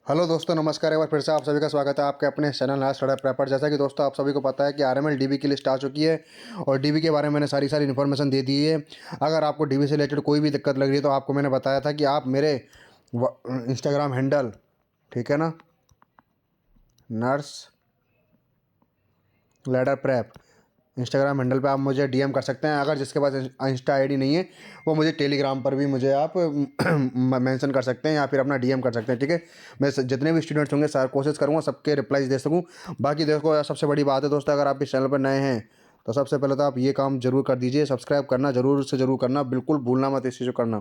Hello दोस्तों, नमस्कार। एक बार फिर से आप सभी का स्वागत है आपके अपने चैनल लास्ट स्टडी प्रेपर। जैसा कि दोस्तों आप सभी को पता है कि आरएमएल डीबी की लिस्ट आ चुकी है और डीबी के बारे में मैंने सारी इन्फॉर्मेशन दे दी है। अगर आपको डीबी से रिलेटेड कोई भी दिक्कत लग रही है तो आपको मैंने बताया था कि आप मेरे इंस्टाग्राम हैंडल, ठीक है ना, nurse ladder prep, Instagram handle पे आप मुझे डीएम कर सकते हैं। अगर जिसके पास इंस्टा आईडी नहीं है वो मुझे टेलीग्राम पर भी मुझे आप मेंशन कर सकते हैं या फिर अपना डीएम कर सकते हैं, ठीक है। मैं जितने भी स्टूडेंट्स होंगे सर कोशिश करूँगा सबके रिप्लाईज दे सकूँ। बाकी देखो, सबसे बड़ी बात है दोस्तों, अगर आप इस चैनल पर नए हैं तो सबसे पहले तो आप ये काम जरूर कर दीजिए, सब्सक्राइब करना जरूर से जरूर करना, बिल्कुल भूलना मत इस चीज़ को करना।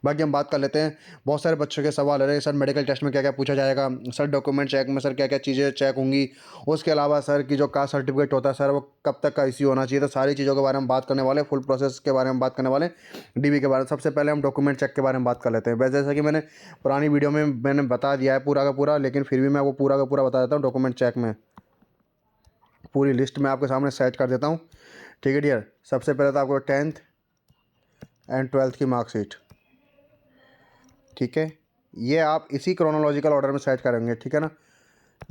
बाकी हम बात कर लेते हैं। बहुत सारे बच्चों के सवाल आ रहे हैं, सर मेडिकल टेस्ट में क्या क्या पूछा जाएगा, सर डॉक्यूमेंट चेक में सर क्या क्या चीज़ें चेक होंगी, उसके अलावा सर की जो कास्ट सर्टिफिकेट होता है सर वो कब तक का इश्यू होना चाहिए। तो सारी चीज़ों के बारे में बात करने वाले, फुल प्रोसेस के बारे में बात करने वाले, डीबी के बारे में। सबसे पहले हम डॉक्यूमेंट चेक के बारे में बात कर लेते हैं। वैसे जैसा कि मैंने पुरानी वीडियो में मैंने बता दिया है पूरा का पूरा, लेकिन फिर भी मैं वो पूरा का पूरा बता देता हूँ। डॉक्यूमेंट चेक में पूरी लिस्ट में आपके सामने सेट कर देता हूँ, ठीक है डियर। सबसे पहले तो आपको 10th एंड 12th की मार्कशीट, ठीक है, ये आप इसी क्रोनोलॉजिकल ऑर्डर में सेट करेंगे, ठीक है ना।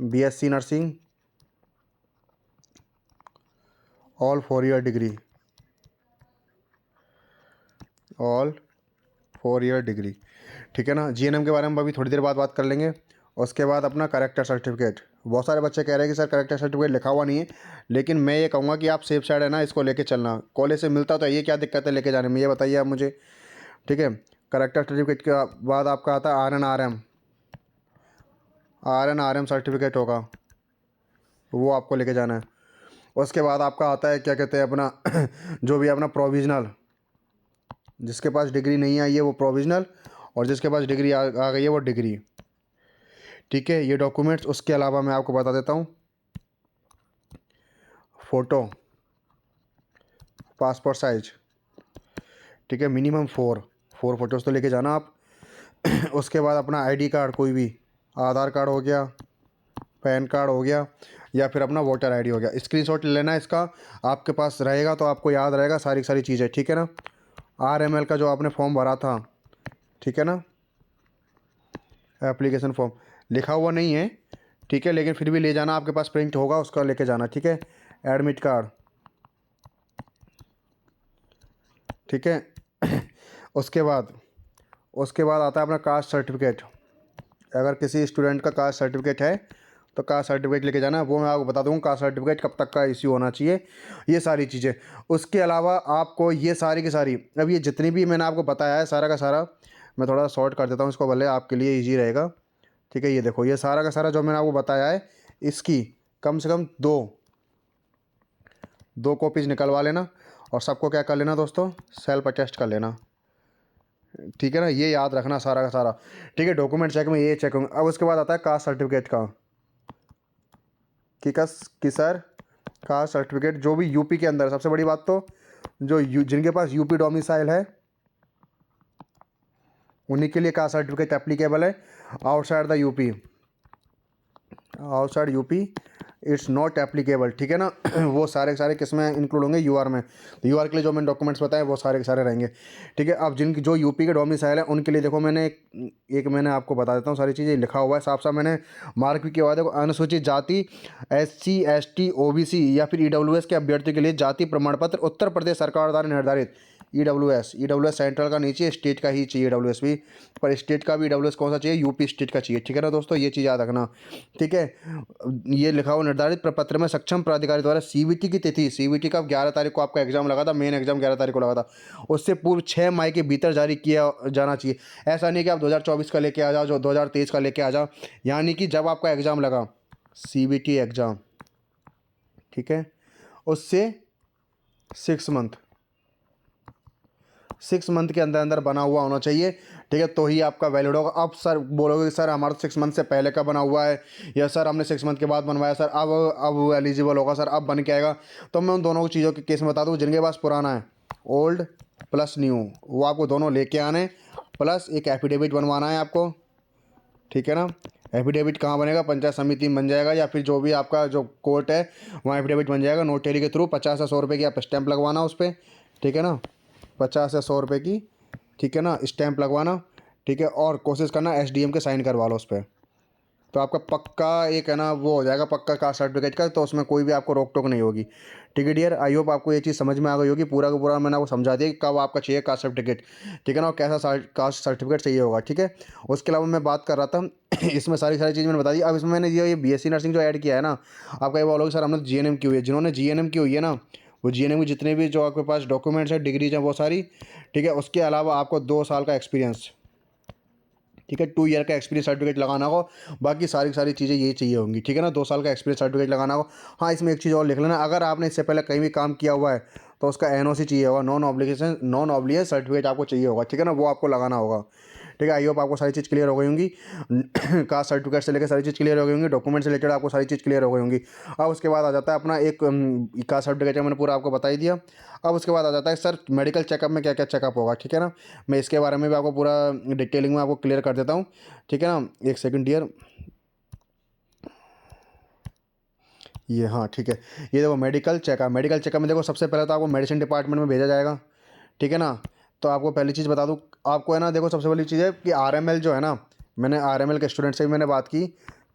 BSc nursing, all 4 year degree, all 4 year degree, ठीक है ना। जीएनएम के बारे में अभी थोड़ी देर बाद बात कर लेंगे। उसके बाद अपना करेक्टर सर्टिफिकेट। बहुत सारे बच्चे कह रहे हैं कि सर करेक्टर सर्टिफिकेट लिखा हुआ नहीं है, लेकिन मैं ये कहूँगा कि आप सेफ साइड है ना, इसको लेके चलना। कॉलेज से मिलता तो ये क्या दिक्कत है लेके जाने में, ये बताइए आप मुझे, ठीक है। करेक्टर सर्टिफिकेट के बाद आपका आता है R N R M certificate होगा, वो आपको लेके जाना है। उसके बाद आपका आता है क्या कहते हैं अपना जो भी अपना प्रोविजनल, जिसके पास डिग्री नहीं आई है वो प्रोविजनल, और जिसके पास डिग्री आ गई है वो डिग्री, ठीक है। ये डॉक्यूमेंट्स। उसके अलावा मैं आपको बता देता हूँ, फ़ोटो, पासपोर्ट साइज, ठीक है, मिनिमम फोर फोटोज़ तो लेके जाना आप। उसके बाद अपना आईडी कार्ड, कोई भी आधार कार्ड हो गया, पैन कार्ड हो गया, या फिर अपना वोटर आईडी हो गया। स्क्रीनशॉट लेना है इसका, आपके पास रहेगा तो आपको याद रहेगा सारी चीज़ें, ठीक है ना। आरएमएल का जो आपने फॉर्म भरा था, ठीक है ना, एप्लीकेशन फॉर्म लिखा हुआ नहीं है, ठीक है, लेकिन फिर भी ले जाना, आपके पास प्रिंट होगा उसका लेके जाना, ठीक है। एडमिट कार्ड, ठीक है। उसके बाद आता है अपना कास्ट सर्टिफिकेट। अगर किसी स्टूडेंट का कास्ट सर्टिफिकेट है तो कास्ट सर्टिफिकेट लेके जाना। वो मैं आपको बता दूँगा कास्ट सर्टिफिकेट कब तक का इश्यू होना चाहिए, ये सारी चीज़ें। उसके अलावा आपको ये सारी की सारी, अब ये जितनी भी मैंने आपको बताया है सारा का सारा, मैं थोड़ा शॉर्ट कर देता हूँ इसको, भले आपके लिए ईजी रहेगा, ठीक है। ये देखो, ये सारा का सारा जो मैंने आपको बताया है, इसकी कम से कम दो कॉपीज़ निकलवा लेना, और सबको क्या कर लेना दोस्तों, सेल्फ अटेस्ट कर लेना, ठीक है ना। ये याद रखना सारा का सारा, ठीक है। डॉक्यूमेंट चेक में ये चेक होंगे। अब उसके बाद आता है कास्ट सर्टिफिकेट का, कि सर कास्ट सर्टिफिकेट जो भी यूपी के अंदर, सबसे बड़ी बात तो जो जिनके पास यूपी डोमिसाइल है उन्हीं के लिए कास्ट सर्टिफिकेट एप्लीकेबल है। Outside the UP, outside UP it's not applicable, ठीक है ना। वो सारे के सारे किस में इंक्लूड होंगे, यूआर में। तो यूआर के लिए जो मैंने डॉक्यूमेंट्स बताए वो सारे के सारे रहेंगे, ठीक है। अब जिनकी जो यूपी के डोमिसाइल है उनके लिए देखो, मैंने एक मैंने आपको बता देता हूँ, सारी चीज़ें लिखा हुआ है साफ साफ, मैंने मार्क भी किया हुआ है। देखो, अनुसूचित जाति, SC ST OBC या फिर EWS के अभ्यर्थी के लिए जाति प्रमाण पत्र उत्तर प्रदेश सरकार द्वारा निर्धारित। EWS सेंट्रल का नहीं चाहिए, स्टेट का ही चाहिए EWS भी, पर स्टेट का भी EWS कौन सा चाहिए, यूपी स्टेट का चाहिए, ठीक है ना दोस्तों। ये चीज़ याद रखना, ठीक है। ये लिखा हुआ निर्धारित प्रपत्र में सक्षम प्राधिकारी द्वारा CBT की तिथि, CBT का 11 तारीख को आपका एग्जाम लगा था, मेन एग्जाम 11 तारीख को लगा था, उससे पूर्व 6 मई के भीतर जारी किया जाना चाहिए। ऐसा नहीं कि आप 2024 का लेके आ जाओ, जो 2023 का लेके आ जाओ, यानी कि जब आपका एग्ज़ाम लगा CBT एग्ज़ाम, ठीक है, उससे 6 मंथ के अंदर अंदर बना हुआ होना चाहिए, ठीक है, तो ही आपका वैलिड होगा। अब सर बोलोगे कि सर हमारा 6 मंथ से पहले का बना हुआ है, या सर हमने 6 मंथ के बाद बनवाया सर, अब एलिजिबल होगा सर, अब बन के आएगा। तो मैं उन दोनों चीज़ों के केस में बता दूँ, जिनके पास पुराना है, ओल्ड प्लस न्यू, वो आपको दोनों लेके आने, प्लस एक एफिडेविट बनवाना है आपको, ठीक है ना। एफिडेविट कहाँ बनेगा, पंचायत समिति में बन जाएगा, या फिर जो भी आपका जो कोर्ट है वहाँ एफिडेविट बन जाएगा नोटरी के थ्रू। 50 या 100 रुपये की आप स्टैंप लगवाना उस पर, ठीक है ना, 50 या 100 रुपये की, ठीक है ना, स्टैंप लगवाना, ठीक है। और कोशिश करना SDM के साइन करवा लो उस पर, तो आपका पक्का एक है ना वो हो जाएगा पक्का कास्ट सर्टिफिकेट का, तो उसमें कोई भी आपको रोक टोक नहीं होगी। ठीक है डियर, आई होप आपको ये चीज़ समझ में आ गई होगी। पूरा का पूरा मैंने आपको समझा दिया कि कब आपका चाहिए कास्ट सर्टिफिकेट, ठीक है ना, और कैसा कास्ट सर्टिफिकेट चाहिए होगा। ठीक है, उसके अलावा मैं बात कर रहा था इसमें सारी सारी चीज़ मैंने बता दी। अब इसमें मैंने ये बीएससी नर्सिंग जो ऐड किया है ना, आपका ये बोलोगे सर हमने जीएनएम की हुई है। जिन्होंने जीएनएम की हुई है ना, वो जीएनएम की जितने भी जो आपके पास डॉक्यूमेंट्स हैं, डिग्रीज हैं वो सारी, ठीक है। उसके अलावा आपको 2 साल का एक्सपीरियंस, ठीक है, 2 ईयर का एक्सपीरियंस सर्टिफिकेट लगाना हो। बाकी सारी की सारी चीज़ें ये चाहिए होंगी, ठीक है ना, 2 साल का एक्सपीरियंस सर्टिफिकेट लगाना हो। हाँ, इसमें एक चीज़ और लिख लेना, अगर आपने इससे पहले कहीं भी काम किया हुआ है तो उसका एनओसी चाहिए होगा, नॉन ऑब्लिगेशन सर्टिफिकेट आपको चाहिए होगा, ठीक है ना, वो आपको लगाना होगा। ठीक है, आई होप आपको सारी चीज़ क्लियर हो गई होंगी। कास्ट सर्टिफिकेट से लेकर सारी चीज़ क्लियर हो गई होंगी, डॉक्यूमेंट से रिलेटेड आपको सारी चीज़ क्लियर हो गई होंगी। अब उसके बाद आ जाता है अपना एक कास्ट सर्टिफिकेट मैंने पूरा आपको बता ही दिया। अब उसके बाद आ जाता है सर मेडिकल चेकअप में क्या क्या चेकअप होगा, ठीक है ना। मैं इसके बारे में भी आपको पूरा डिटेलिंग में आपको क्लियर कर देता हूँ, ठीक है ना। एक सेकंड डियर, ये हाँ ठीक है, ये देखो मेडिकल चेकअप में देखो सबसे पहले तो आपको मेडिसिन डिपार्टमेंट में भेजा जाएगा, ठीक है ना। तो आपको पहली चीज़ बता दूँ आपको, है ना, देखो सबसे पहली चीज़ है कि आरएमएल जो है ना, मैंने आरएमएल के स्टूडेंट से भी मैंने बात की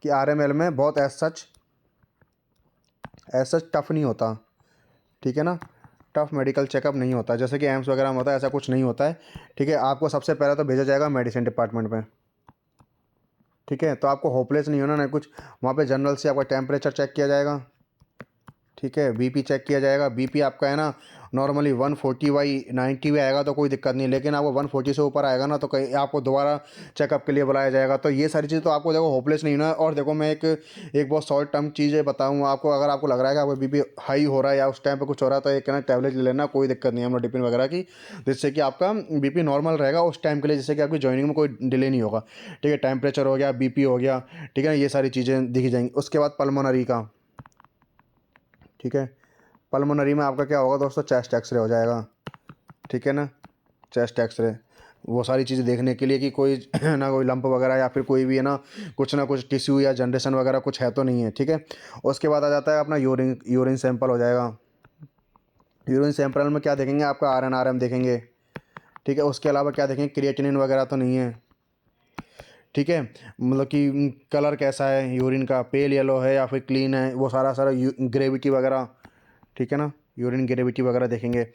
कि आरएमएल में बहुत एज सच टफ नहीं होता, ठीक है ना। टफ मेडिकल चेकअप नहीं होता जैसे कि एम्स वगैरह में होता है, ऐसा कुछ नहीं होता है, ठीक है। आपको सबसे पहले तो भेजा जाएगा मेडिसिन डिपार्टमेंट में, ठीक है। तो आपको होपलेस नहीं होना, ना कुछ। वहाँ पे जनरल से आपका टेम्परेचर चेक किया जाएगा, ठीक है, बीपी चेक किया जाएगा। बीपी आपका है ना नॉर्मली 140/90 भी आएगा तो कोई दिक्कत नहीं, लेकिन आपको 140 से ऊपर आएगा ना तो कहीं आपको दोबारा चेकअप के लिए बुलाया जाएगा। तो ये सारी चीज़ तो आपको देखो होपलेस नहीं होना है। और देखो मैं एक बहुत शॉर्ट टर्म चीज़ें बताऊँगा आपको, अगर आपको लग रहा है कि आपको बीपी हाई हो रहा है या उस टाइम पे कुछ हो रहा है तो एक ना टैबलेट ले लेना, कोई दिक्कत नहीं है अमलोडिपिन वगैरह की, जिससे कि आपका बीपी नॉर्मल रहेगा उस टाइम के लिए, जिससे कि आपकी जॉइनिंग में कोई डिले नहीं होगा, ठीक है। टेम्परेचर हो गया, बीपी हो गया, ठीक है ना, ये सारी चीज़ें दिखी जाएंगी। उसके बाद पल्मोनरी का, ठीक है, पल्मोनरी में आपका क्या होगा दोस्तों, चेस्ट एक्सरे हो जाएगा, ठीक है ना, चेस्ट एक्सरे। वो सारी चीज़ें देखने के लिए कि कोई ना कोई लंप वगैरह या फिर कोई भी है ना कुछ टिश्यू या जनरेशन वगैरह कुछ है तो नहीं है, ठीक है। उसके बाद आ जाता है अपना यूरिन सैंपल हो जाएगा। यूरिन सैंपल में क्या देखेंगे, आपका RN RM देखेंगे, ठीक है। उसके अलावा क्या देखेंगे, क्रिएटिनिन वगैरह तो नहीं है, ठीक है। मतलब कि कलर कैसा है यूरिन का, पेल येलो है या फिर क्लीन है, वो सारा सारा ग्रेविटी वगैरह, ठीक है ना, यूरिन ग्रेविटी वगैरह देखेंगे।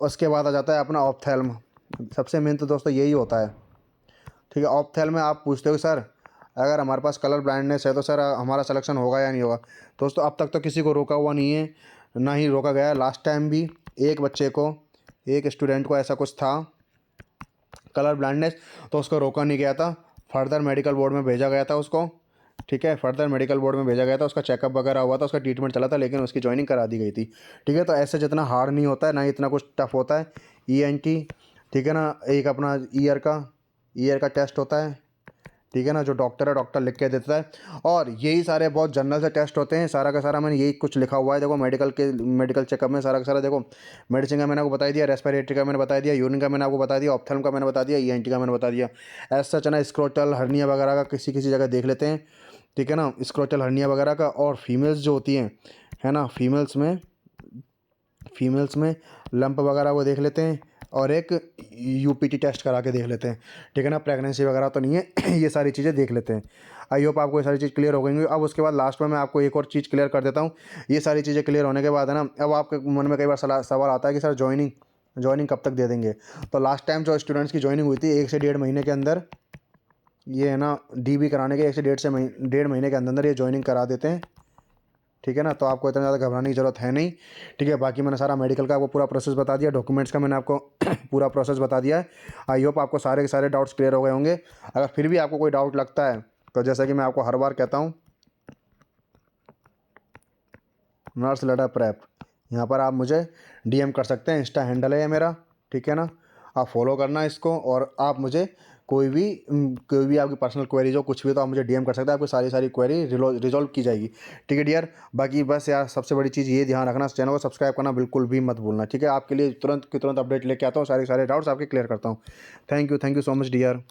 उसके बाद आ जाता है अपना ऑप्थेल्म। सबसे मेन तो दोस्तों यही होता है, ठीक है। ऑप्थेल्म में आप पूछते हो सर अगर हमारे पास कलर ब्लाइंडनेस है तो सर हमारा सिलेक्शन होगा या नहीं होगा। दोस्तों अब तक तो किसी को रोका हुआ नहीं है, ना ही रोका गया है। लास्ट टाइम भी एक बच्चे को, एक स्टूडेंट को ऐसा कुछ था कलर ब्लाइंडनेस, तो उसको रोका नहीं गया था, फर्दर मेडिकल बोर्ड में भेजा गया था उसको, ठीक है। फर्दर मेडिकल बोर्ड में भेजा गया था, उसका चेकअप वगैरह हुआ था, उसका ट्रीटमेंट चला था, लेकिन उसकी ज्वाइनिंग करा दी गई थी, ठीक है। तो ऐसे जितना हार्ड नहीं होता है, ना ही इतना कुछ टफ होता है। ENT, ठीक है ना, एक अपना ईयर का टेस्ट होता है, ठीक है ना, जो डॉक्टर लिख के देता है। और यही सारे बहुत जनरल से टेस्ट होते हैं, सारा का सारा मैंने यही कुछ लिखा हुआ है। देखो मेडिकल चेकअप में सारा का सारा देखो, मेडिसिन का मैंने आपको बता दिया, रेस्पिरेटरी का मैंने बता दिया, यूरिन का मैंने आपको बता दिया, ऑप्थेल्म का मैंने बता दिया, ENT का मैंने बता दिया। ऐसा सच ना स्क्रोटल हर्निया वगैरह का किसी किसी जगह देख लेते हैं, ठीक है ना, स्क्रोटल हर्निया वगैरह का। और फीमेल्स जो होती हैं, है ना, फीमेल्स में लंप वगैरह वो देख लेते हैं, और एक UPT टेस्ट करा के देख लेते हैं, ठीक है ना, प्रेगनेंसी वगैरह तो नहीं है। ये सारी चीज़ें देख लेते हैं। आई होप आपको ये सारी चीज़ क्लियर हो गई। अब उसके बाद लास्ट में मैं आपको एक और चीज़ क्लियर कर देता हूँ। ये सारी चीज़ें क्लियर होने के बाद है ना, अब आपके मन में कई बार सवाल आता है कि सर ज्वाइनिंग कब तक दे देंगे। तो लास्ट टाइम जो स्टूडेंट्स की ज्वाइनिंग हुई थी 1 से 1.5 महीने के अंदर, ये है ना DB कराने के 1 से 1.5 महीने के अंदर ये ज्वाइनिंग करा देते हैं, ठीक है ना। तो आपको इतना ज़्यादा घबराने की ज़रूरत है नहीं, ठीक है। बाकी मैंने सारा मेडिकल का आपको पूरा प्रोसेस बता दिया, डॉक्यूमेंट्स का मैंने आपको पूरा प्रोसेस बता दिया है। आई होप आपको सारे के सारे डाउट्स क्लियर हो गए होंगे। अगर फिर भी आपको कोई डाउट लगता है तो जैसा कि मैं आपको हर बार कहता हूँ, नर्स लेटर प्रेप, यहाँ पर आप मुझे DM कर सकते हैं, इंस्टा हैंडल है ये मेरा, ठीक है ना। आप फॉलो करना इसको, और आप मुझे कोई भी आपकी पर्सनल क्वेरीज हो, कुछ भी, तो आप मुझे DM कर सकते हैं, आपकी सारी सारी क्वेरी रिजॉल्व की जाएगी, ठीक है डियर। बाकी बस यार सबसे बड़ी चीज़ ये ध्यान रखना, चैनल को सब्सक्राइब करना बिल्कुल भी मत भूलना, ठीक है। आपके लिए तुरंत की तुरंत अपडेट लेके आता हूँ, सारे सारे डाउट्स आपके क्लियर करता हूँ। Thank you so much dear.